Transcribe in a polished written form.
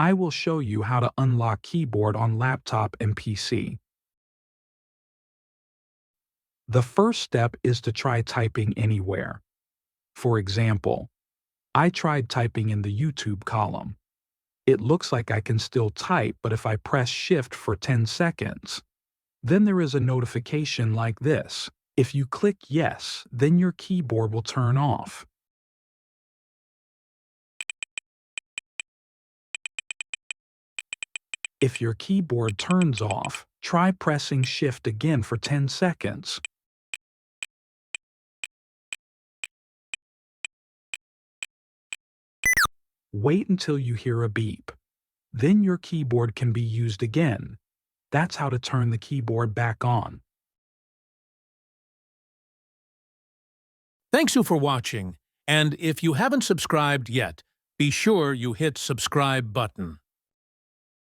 I will show you how to unlock keyboard on laptop and PC. The first step is to try typing anywhere. For example, I tried typing in the YouTube column. It looks like I can still type, but if I press Shift for 10 seconds, then there is a notification like this. If you click Yes, then your keyboard will turn off. If your keyboard turns off, try pressing Shift again for 10 seconds. Wait until you hear a beep. Then your keyboard can be used again. That's how to turn the keyboard back on. Thanks you for watching, and if you haven't subscribed yet, be sure you hit subscribe button.